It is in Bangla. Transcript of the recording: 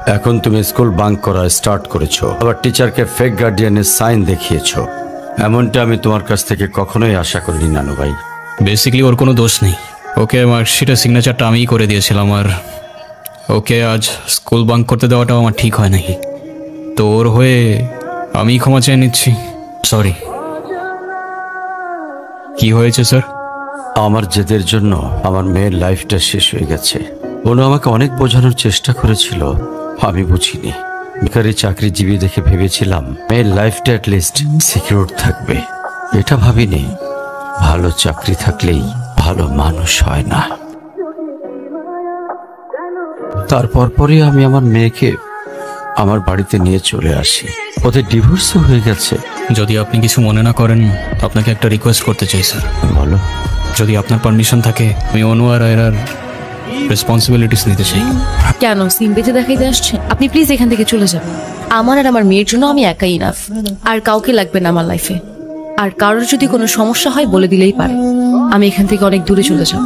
এখন তুমি স্কুল বাঙ্ক করা স্টার্ট করেছো, আবার টিচারকে ফেক গার্ডিয়ানের সাইন দেখিয়েছো। এমনটা আমি তোমার কাছ থেকে কখনোই আশা করিনি নানু ভাই। বেসিক্যালি ওর কোনো দোষ নেই, ওকে মার্কশিটের সিগনেচারটা আমিই করে দিয়েছিলাম। আর ওকে আজ স্কুল বাঙ্ক করতে দেওয়াটাও আমার ঠিক হয় নাকি, তো ওর হয়ে আমি ক্ষমা চেয়ে নিচ্ছি। সরি। কি হয়েছে স্যার? আমার জেদের জন্য আমার মেয়ের লাইফটা শেষ হয়ে গেছে। ওনো আমাকে অনেক বোঝানোর চেষ্টা করেছিল, আমি বুঝিনি। বেকারি চাকরিজীবী দেখে ভেবেছিলাম মেয়ের লাইফটা অ্যাটলিস্ট সিকিউর থাকবে। এটা ভাবিনি ভালো চাকরি থাকলেই ভালো মানুষ হয় না। তারপর পরে আমি আমার মেয়েকে আমার বাড়িতে নিয়ে চলে আসি। ওদের ডিভোর্সও হয়ে গেছে। যদি আপনি কিছু মনে না করেন, আপনাকে একটা রিকোয়েস্ট করতে চাই স্যার। বলো। যদি আপনার পারমিশন থাকে, আমি অনু আর এরার রেসপন্সিবিলিটিস নিতে চাই। কেন সিম বেঁচে দেখাইতে আসছেন? আপনি প্লিজ এখান থেকে চলে যাবেন। আমার আর আমার মেয়ের জন্য আমি একাই ইনাফ, আর কাউকে লাগবে না আমার লাইফে। আর কারোর যদি কোনো সমস্যা হয় বলে দিলেই পারে। আমি এখান থেকে অনেক দূরে চলে যাব।